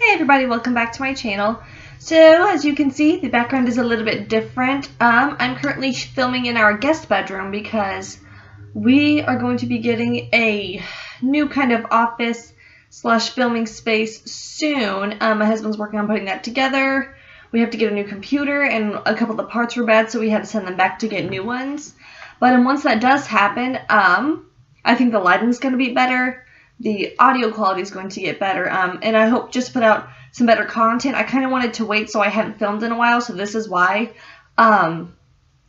Hey everybody, welcome back to my channel. So as you can see, the background is a little bit different. I'm currently filming in our guest bedroom because we are going to be getting a new kind of office slash filming space soon. My husband's working on putting that together. We have to get a new computer and a couple of the parts were bad, so we had to send them back to get new ones. But once that does happen, I think the lighting's going to be better. The audio quality is going to get better, and I hope just to put out some better content. I kind of wanted to wait, so I hadn't filmed in a while, so this is why I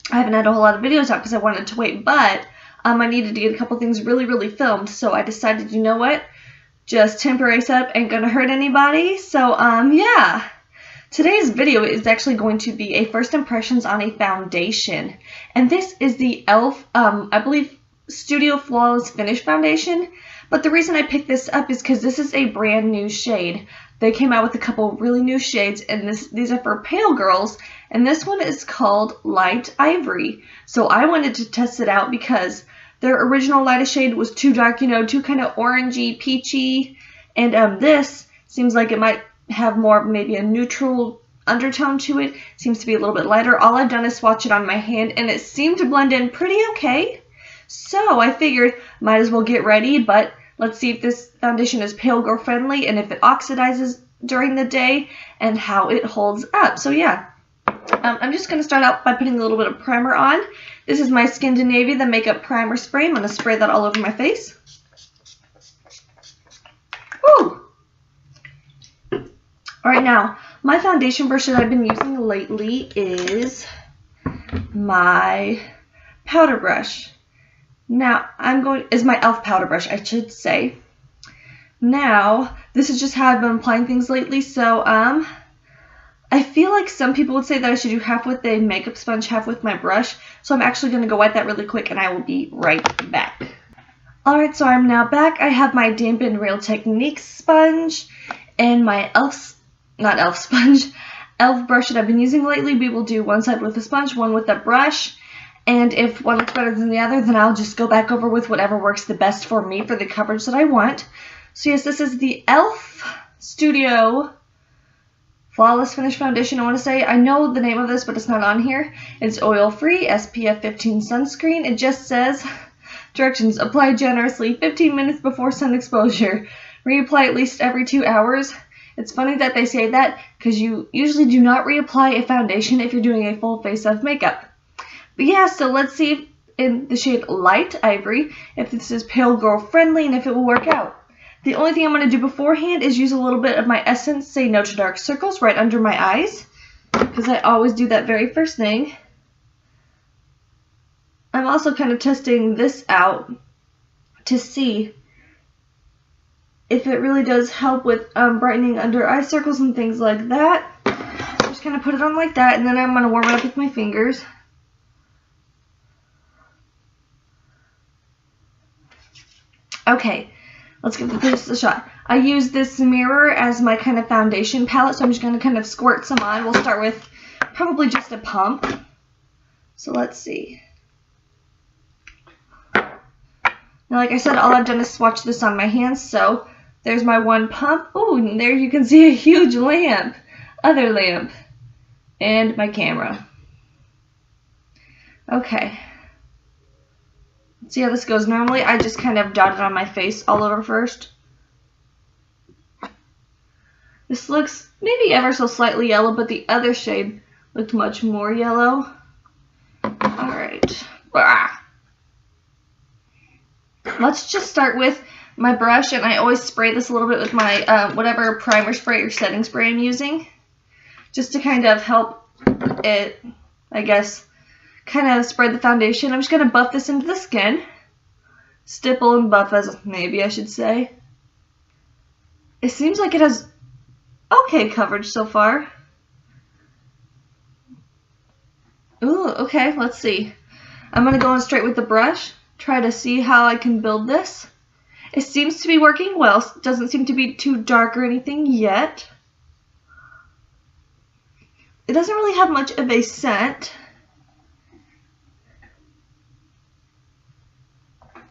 haven't had a whole lot of videos out, because I wanted to wait, but I needed to get a couple things really filmed, so I decided, you know what, just temporary setup ain't gonna hurt anybody. So yeah, today's video is actually going to be a first impressions on a foundation, and this is the e.l.f. I believe Studio Flawless Finish Foundation. But the reason I picked this up is because this is a brand new shade. They came out with a couple really new shades, and these are for pale girls, and this one is called Light Ivory. So I wanted to test it out because their original lightest shade was too dark, you know, too kind of orangey, peachy, and this seems like it might have more maybe a neutral undertone to it. Seems to be a little bit lighter. All I've done is swatch it on my hand, and it seemed to blend in pretty okay. So I figured might as well get ready, but let's see if this foundation is pale girl friendly and if it oxidizes during the day and how it holds up. So yeah, I'm just going to start out by putting a little bit of primer on. This is my Scandinavia, the makeup primer spray. I'm going to spray that all over my face. Woo! Alright, now, my foundation brush that I've been using lately is my powder brush. Now, is my e.l.f. powder brush, I should say. Now, this is just how I've been applying things lately, so, I feel like some people would say that I should do half with a makeup sponge, half with my brush, so I'm actually going to go wet that really quick, and I will be right back. Alright, so I'm now back. I have my Dampen Real Techniques sponge, and my e.l.f. brush that I've been using lately. We will do one side with the sponge, one with the brush. And if one looks better than the other, then I'll just go back over with whatever works the best for me for the coverage that I want. So yes, this is the e.l.f. Studio Flawless Finish Foundation, I want to say. I know the name of this, but it's not on here. It's oil-free, SPF 15 sunscreen. It just says, directions, apply generously 15 minutes before sun exposure. Reapply at least every 2 hours. It's funny that they say that, because you usually do not reapply a foundation if you're doing a full face of makeup. But yeah, so let's see if in the shade Light Ivory, if this is pale girl friendly and if it will work out. The only thing I'm going to do beforehand is use a little bit of my Essence Say No to Dark Circles right under my eyes, because I always do that very first thing. I'm also kind of testing this out to see if it really does help with brightening under eye circles and things like that. Just kind of put it on like that, and then I'm going to warm it up with my fingers. Okay, let's give this a shot. I use this mirror as my kind of foundation palette, so I'm just going to kind of squirt some on. We'll start with probably just a pump. So let's see. Now, like I said, all I've done is swatch this on my hands, so there's my one pump. Ooh, and there you can see a huge lamp. Other lamp. And my camera. Okay. See how this goes. Normally, I just kind of dot it on my face all over first. This looks maybe ever so slightly yellow, but the other shade looked much more yellow. Alright. Let's just start with my brush, and I always spray this a little bit with my whatever primer spray or setting spray I'm using, just to kind of help it, I guess, kind of spread the foundation. I'm just going to buff this into the skin. Stipple and buff, as maybe I should say. It seems like it has okay coverage so far. Ooh, okay, let's see. I'm going to go in straight with the brush, try to see how I can build this. It seems to be working well. It doesn't seem to be too dark or anything yet. It doesn't really have much of a scent.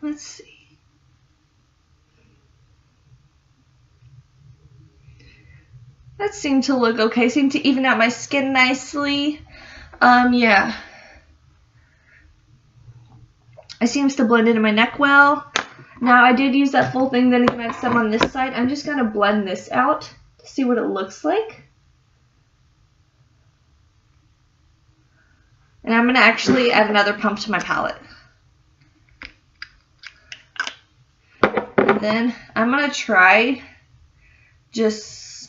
Let's see. That seemed to look okay. Seemed to even out my skin nicely. Yeah. It seems to blend into my neck well. Now, I did use that full thing, then again I have some on this side. I'm just going to blend this out to see what it looks like. And I'm going to actually add another pump to my palette. And then I'm going to try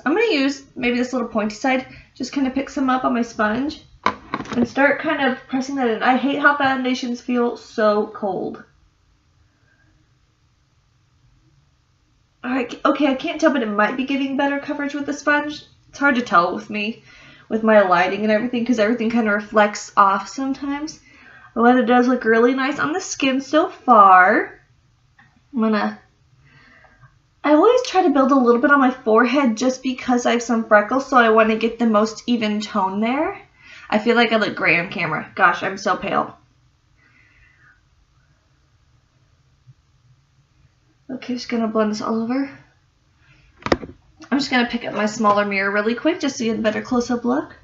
I'm going to use maybe this little pointy side, just kind of pick some up on my sponge and start kind of pressing that in. I hate how foundations feel so cold. Alright, okay, I can't tell, but it might be getting better coverage with the sponge. It's hard to tell with me, with my lighting and everything, because everything kind of reflects off sometimes. But it does look really nice on the skin so far. I always try to build a little bit on my forehead just because I have some freckles, so I want to get the most even tone there. I feel like I look gray on camera. Gosh, I'm so pale. Okay, just going to blend this all over. I'm just going to pick up my smaller mirror really quick just to get a better close-up look.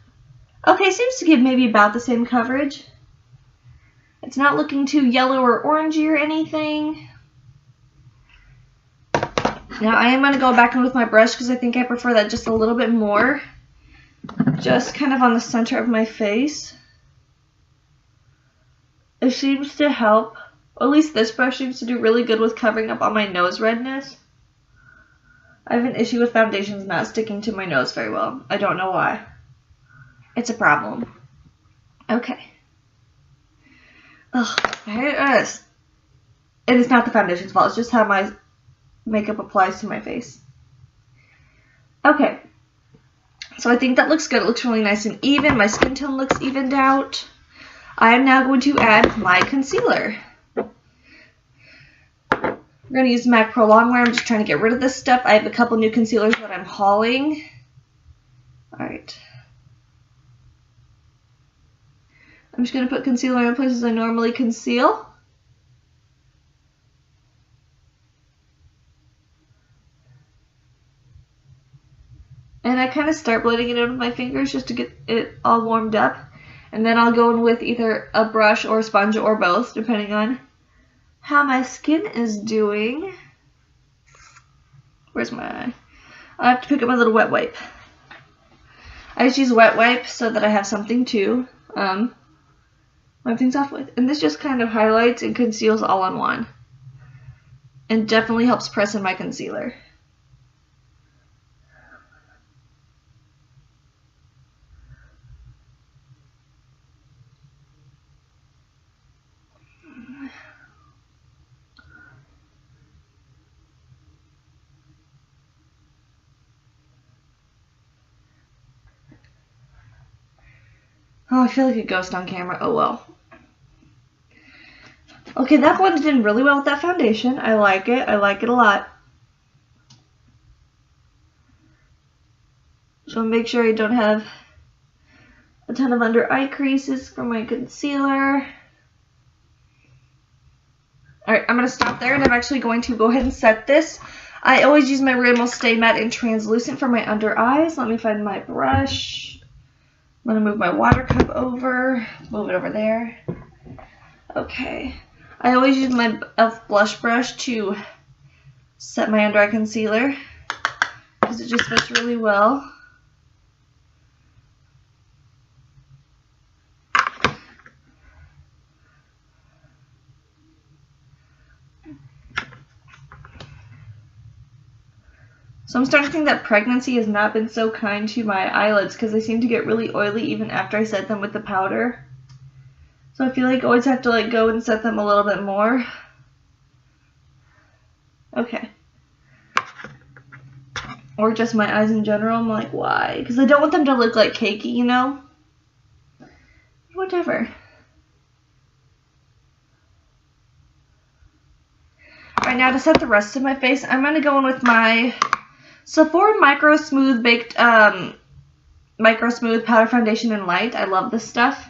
Okay, seems to give maybe about the same coverage. It's not looking too yellow or orangey or anything. Now I am going to go back in with my brush because I think I prefer that just a little bit more. Just kind of on the center of my face. It seems to help. At least this brush seems to do really good with covering up on my nose redness. I have an issue with foundations not sticking to my nose very well. I don't know why. It's a problem. Okay. Ugh, I hate this. And it's not the foundation's fault. It's just how my makeup applies to my face. Okay. So I think that looks good. It looks really nice and even. My skin tone looks evened out. I am now going to add my concealer. I'm going to use MAC Pro Longwear. I'm just trying to get rid of this stuff. I have a couple new concealers that I'm hauling. Alright. I'm just going to put concealer in places I normally conceal. And I kind of start blending it in with my fingers just to get it all warmed up. And then I'll go in with either a brush or a sponge or both, depending on how my skin is doing. Where's my... I have to pick up my little wet wipe. I just use wet wipe so that I have something to wipe things off with. And this just kind of highlights and conceals all in one. And definitely helps press in my concealer. Oh, I feel like a ghost on camera. Oh well. Okay, that blended in really well with that foundation. I like it. I like it a lot. So make sure I don't have a ton of under eye creases for my concealer. Alright, I'm going to stop there and I'm actually going to go ahead and set this. I always use my Rimmel Stay Matte and Translucent for my under eyes. Let me find my brush. I'm going to move my water cup over, move it over there. Okay. I always use my e.l.f. blush brush to set my under eye concealer because it just fits really well. So I'm starting to think that pregnancy has not been so kind to my eyelids because they seem to get really oily even after I set them with the powder. So I feel like I always have to like go and set them a little bit more. Okay. Or just my eyes in general. I'm like, why? Because I don't want them to look like cakey, you know? Whatever. Alright, now to set the rest of my face, I'm going to go in with my Sephora Micro Smooth Micro Smooth Powder Foundation in Light. I love this stuff.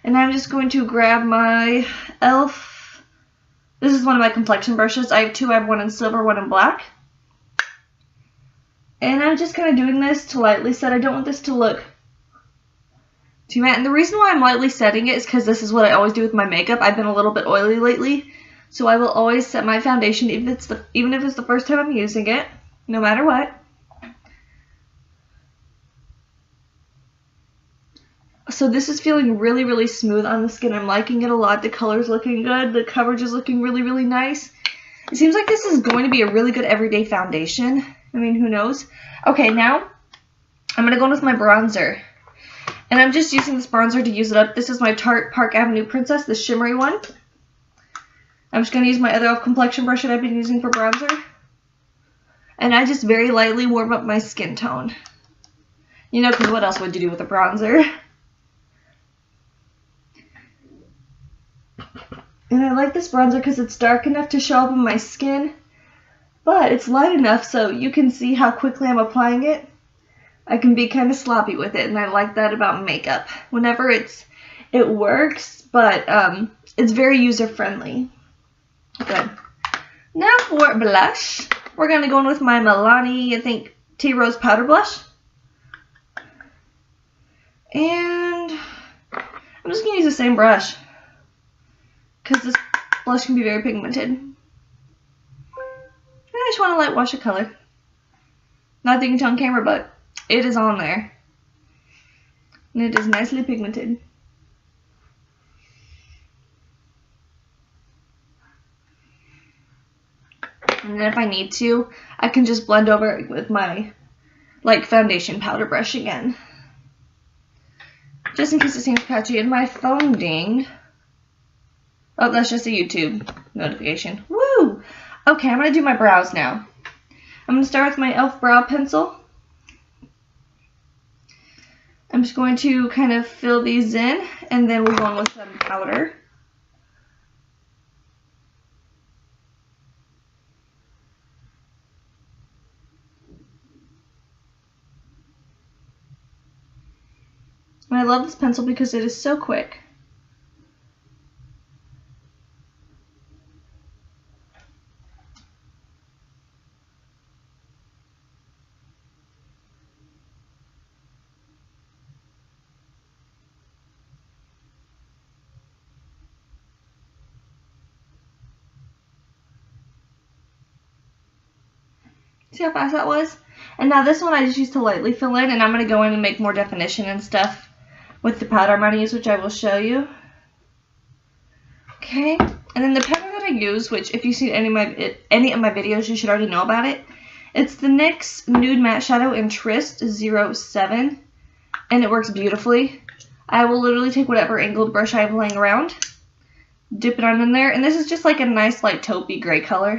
And I'm just going to grab my e.l.f. This is one of my complexion brushes. I have two. I have one in silver, one in black. And I'm just kind of doing this to lightly set. I don't want this to look too matte. And the reason why I'm lightly setting it is because this is what I always do with my makeup. I've been a little bit oily lately, so I will always set my foundation even if it's the first time I'm using it, no matter what. So this is feeling really, really smooth on the skin. I'm liking it a lot. The color's looking good. The coverage is looking really, really nice. It seems like this is going to be a really good everyday foundation. I mean, who knows? Okay, now I'm going to go in with my bronzer. And I'm just using this bronzer to use it up. This is my Tarte Park Avenue Princess, the shimmery one. I'm just going to use my other complexion brush that I've been using for bronzer. And I just very lightly warm up my skin tone. You know, because what else would you do with a bronzer? And I like this bronzer because it's dark enough to show up on my skin, but it's light enough so you can see how quickly I'm applying it. I can be kind of sloppy with it, and I like that about makeup. Whenever it works, but it's very user-friendly. Good. Now for blush, we're going to go in with my Milani, I think, Tea Rose Powder Blush. And I'm just going to use the same brush, because this blush can be very pigmented. And I just want to light wash a color. Not that you can tell on camera, but it is on there. And it is nicely pigmented. And then if I need to, I can just blend over it with my foundation powder brush again. Just in case it seems patchy. And my phone dinged. Oh, that's just a YouTube notification. Woo! Okay, I'm going to do my brows now. I'm going to start with my e.l.f. brow pencil. I'm just going to kind of fill these in, and then we're going with some powder. And I love this pencil because it is so quick. See how fast that was? And now this one I just used to lightly fill in, and I'm going to go in and make more definition and stuff with the powder I'm going to use, which I will show you. Okay, and then the powder that I use, which if you've seen any of my videos, you should already know about it. It's the NYX Nude Matte Shadow in Tryst 07, and it works beautifully. I will literally take whatever angled brush I have laying around, dip it on in there, and this is just like a nice light taupey gray color.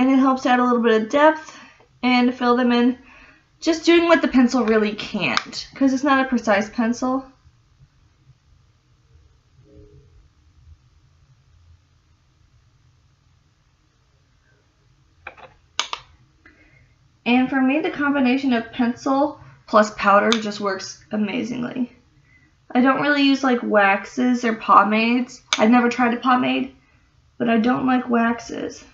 And it helps add a little bit of depth and fill them in, just doing what the pencil really can't, because it's not a precise pencil. And for me, the combination of pencil plus powder just works amazingly. I don't really use like waxes or pomades. I've never tried a pomade, but I don't like waxes.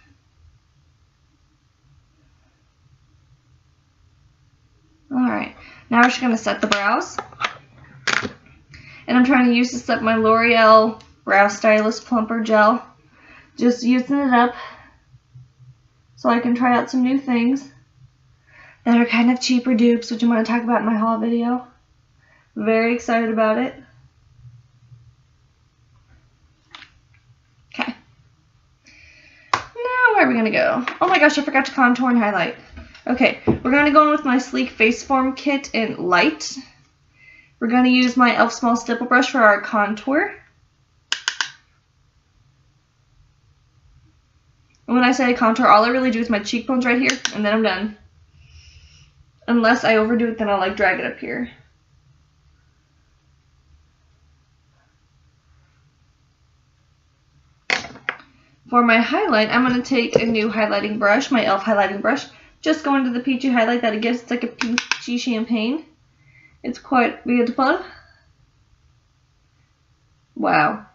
Alright, now we're just going to set the brows. And I'm trying to use this up my L'Oreal Brow Stylist Plumper Gel. Just using it up so I can try out some new things that are kind of cheaper dupes, which I'm going to talk about in my haul video. Very excited about it. Okay. Now where are we going to go? Oh my gosh, I forgot to contour and highlight. Okay, we're going to go in with my Sleek Face Form Kit in Light. We're going to use my e.l.f. Small Stipple Brush for our contour. And when I say contour, all I really do is my cheekbones right here, and then I'm done. Unless I overdo it, then I'll like drag it up here. For my highlight, I'm going to take a new highlighting brush, my e.l.f. highlighting brush. Just go into the peachy highlight that it gives. It's like a peachy champagne. It's quite beautiful. Wow.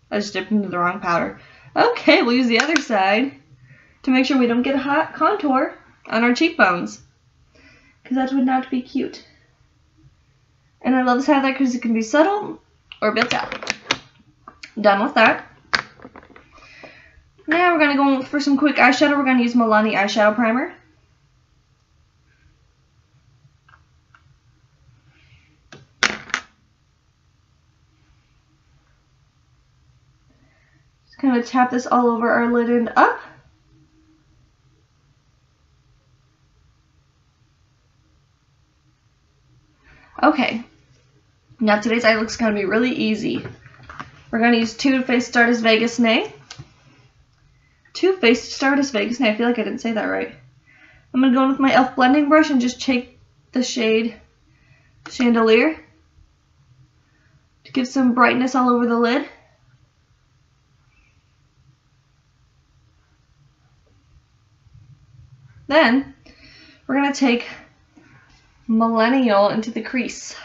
I just dipped into the wrong powder. Okay, we'll use the other side. to make sure we don't get a hot contour on our cheekbones, because that would not be cute. And I love this highlight because it can be subtle or built out. Done with that. Now we're going to go in for some quick eyeshadow. We're going to use Milani eyeshadow primer. Just kind of tap this all over our lid and up. Okay, now today's eye look's going to be really easy. We're going to use Too Faced Stardust Vegas Nay. Too Faced Stardust Vegas Nay. I feel like I didn't say that right. I'm going to go in with my e.l.f. blending brush and just take the shade Chandelier to give some brightness all over the lid. Then we're going to take Millennial into the crease.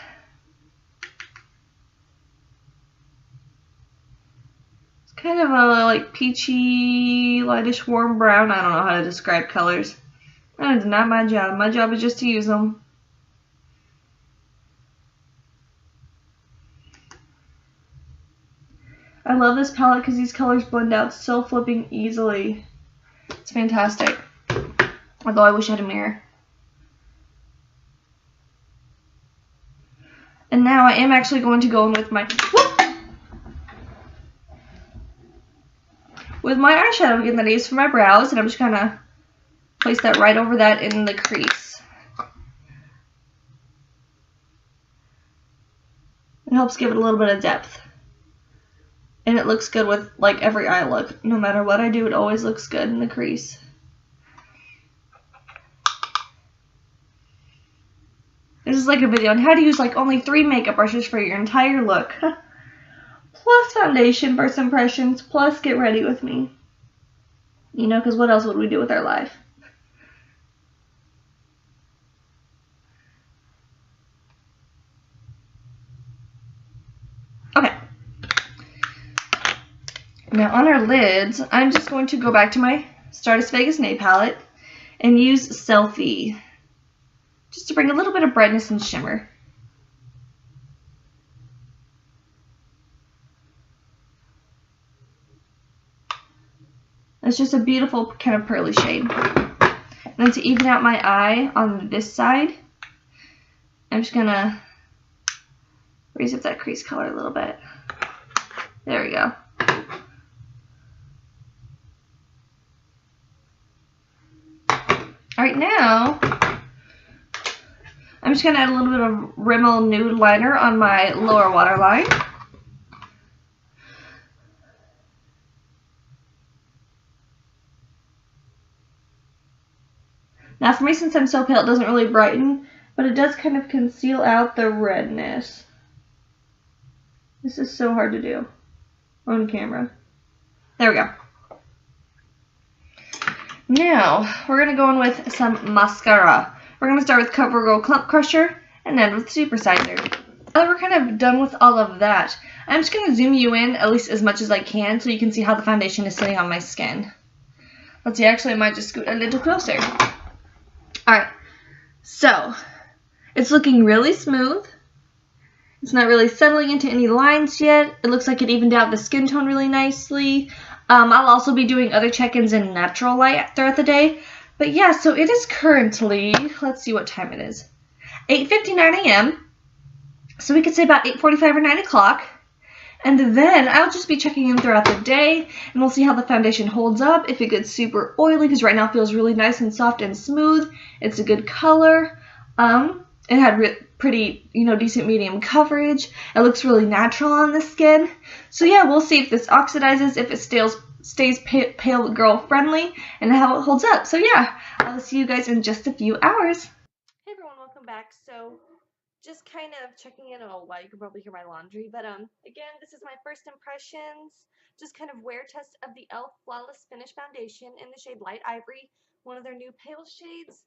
It's kind of a like peachy, lightish, warm brown. I don't know how to describe colors. That is not my job. My job is just to use them. I love this palette because these colors blend out so flipping easily. It's fantastic. Although I wish I had a mirror. And now I am actually going to go in with my eyeshadow again that I use for my brows, and I'm just gonna place that right over that in the crease. It helps give it a little bit of depth. And it looks good with like every eye look. No matter what I do, it always looks good in the crease. This is like a video on how to use like only 3 makeup brushes for your entire look. Plus foundation, first impressions, plus get ready with me. You know, because what else would we do with our life? Okay. Now on our lids, I'm just going to go back to my Stardust Vegas Nay palette and use Selfie. Just to bring a little bit of brightness and shimmer. It's just a beautiful kind of pearly shade. And then to even out my eye on this side, I'm just going to raise up that crease color a little bit. There we go. Alright, now I'm just going to add a little bit of Rimmel Nude Liner on my lower waterline. Now for me, since I'm so pale, it doesn't really brighten, but it does kind of conceal out the redness. This is so hard to do on camera. There we go. Now, we're going to go in with some mascara. We're going to start with CoverGirl Clump Crusher and end with Supersizer. Now that we're kind of done with all of that, I'm just going to zoom you in at least as much as I can so you can see how the foundation is sitting on my skin. Let's see, actually I might just scoot a little closer. Alright, so it's looking really smooth. It's not really settling into any lines yet. It looks like it evened out the skin tone really nicely. I'll also be doing other check-ins in natural light throughout the day. But yeah, so it is currently, let's see what time it is, 8:59 a.m. So we could say about 8:45 or 9 o'clock. And then I'll just be checking in throughout the day, and we'll see how the foundation holds up. If it gets super oily, because right now it feels really nice and soft and smooth. It's a good color. It had pretty, decent medium coverage. It looks really natural on the skin. So yeah, we'll see if this oxidizes, if it stays pale girl friendly, and how it holds up. So yeah, I'll see you guys in just a few hours. Hey everyone, welcome back. So just kind of checking in. Oh wow, you can probably hear my laundry. But again, this is my first impressions. Just kind of wear test of the e.l.f. Flawless Finish Foundation in the shade Light Ivory, one of their new pale shades.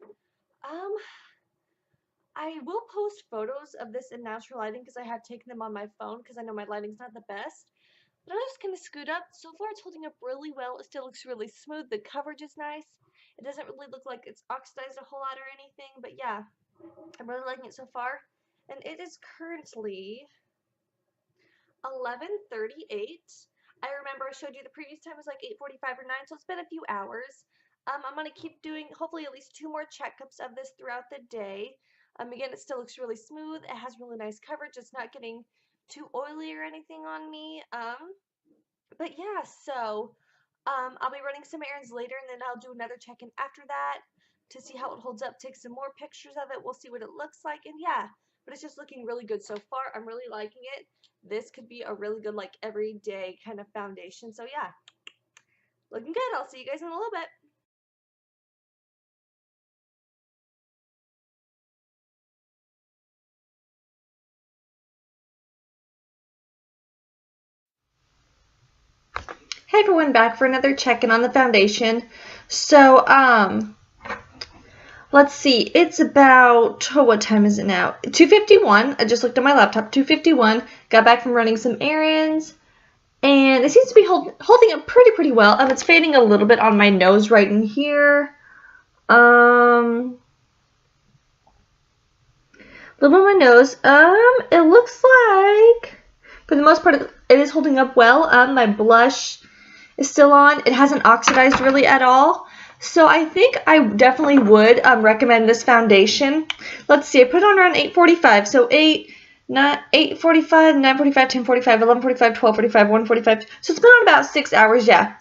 I will post photos of this in natural lighting because I have taken them on my phone because I know my lighting's not the best. But I'm just going to scoot up. So far it's holding up really well. It still looks really smooth. The coverage is nice. It doesn't really look like it's oxidized a whole lot or anything. But yeah, I'm really liking it so far. And it is currently 11:38. I remember I showed you the previous time was like 8:45 or 9, so it's been a few hours. I'm going to keep doing hopefully at least 2 more checkups of this throughout the day. Again, it still looks really smooth. It has really nice coverage. It's not getting too oily or anything on me. But yeah, so I'll be running some errands later, and then I'll do another check-in after that to see how it holds up, take some more pictures of it. We'll see what it looks like, and yeah, but it's just looking really good so far. I'm really liking it. This could be a really good, like, everyday kind of foundation. So yeah, looking good. I'll see you guys in a little bit. Hey everyone, back for another check-in on the foundation. So, let's see, it's about, oh, what time is it now? 2:51. I just looked at my laptop, 2:51. Got back from running some errands, and it seems to be holding up pretty well. It's fading a little bit on my nose right in here. A little bit on my nose. It looks like, for the most part, it is holding up well. My blush is still on. It hasn't oxidized really at all. So I think I definitely would recommend this foundation. Let's see, I put it on around 8:45. So 8:45, 9:45, 10:45, 11:45, 12:45, 1:45. So it's been on about 6 hours, yeah.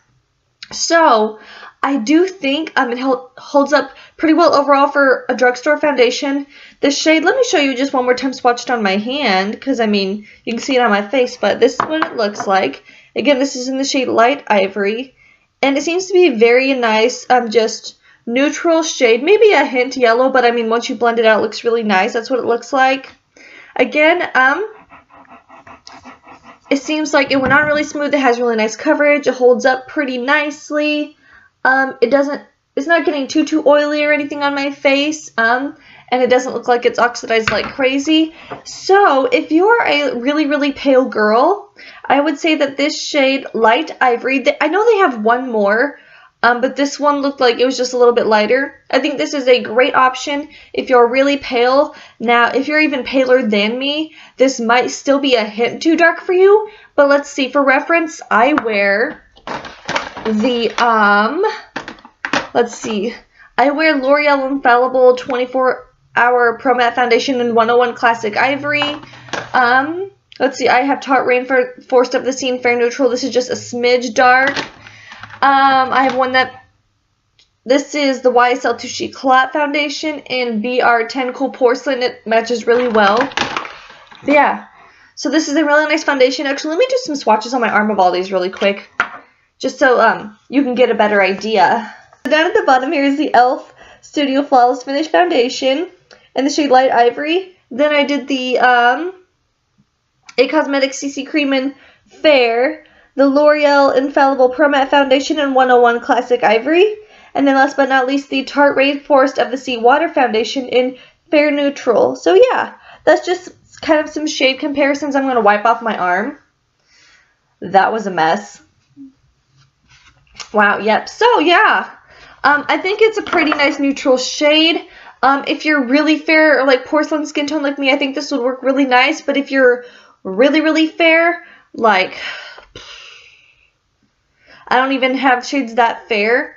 So I do think it holds up pretty well overall for a drugstore foundation. The shade, let me show you just one more time swatched on my hand, because I mean, you can see it on my face, but this is what it looks like. Again, this is in the shade Light Ivory, and it seems to be very nice, just neutral shade, maybe a hint yellow, but I mean, once you blend it out, it looks really nice. That's what it looks like. Again, it seems like it went on really smooth. It has really nice coverage. It holds up pretty nicely. It's not getting too oily or anything on my face. And it doesn't look like it's oxidized like crazy. So if you're a really pale girl, I would say that this shade Light Ivory, I know they have one more, but this one looked like it was just a little bit lighter. I think this is a great option if you're really pale. Now, if you're even paler than me, this might still be a hint too dark for you. But let's see, for reference, I wear the, let's see, I wear L'Oreal Infallible 24-Hour Pro Matte Foundation in 101 Classic Ivory. Let's see, I have Tarte Rainforest of the Scene Fair Neutral. This is just a smidge dark. I have one this is the YSL Touche Éclat Foundation in BR10 Cool Porcelain. It matches really well. But yeah, so this is a really nice foundation. Actually, let me do some swatches on my arm of all these really quick, just so you can get a better idea. So down at the bottom here is the e.l.f. Studio Flawless Finish Foundation in the shade Light Ivory. Then I did the It Cosmetics CC Cream in Fair, the L'Oreal Infallible Pro Matte Foundation in 101 Classic Ivory, and then last but not least the Tarte Rainforest of the Sea Water Foundation in Fair Neutral. So yeah, that's just kind of some shade comparisons. I'm going to wipe off my arm. That was a mess. Wow, yep. So yeah, I think it's a pretty nice neutral shade. If you're really fair or like porcelain skin tone like me, I think this would work really nice. But if you're really fair, like, I don't even have shades that fair,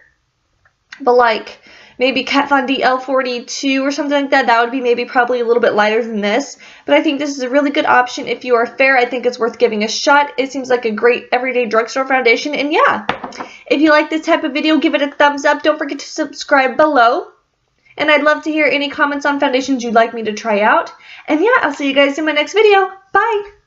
but like maybe Kat Von D L42 or something like that, that would be maybe probably a little bit lighter than this. But I think this is a really good option if you are fair. I think it's worth giving a shot. It seems like a great everyday drugstore foundation. And yeah, if you like this type of video, give it a thumbs up. Don't forget to subscribe below. And I'd love to hear any comments on foundations you'd like me to try out. And yeah, I'll see you guys in my next video. Bye!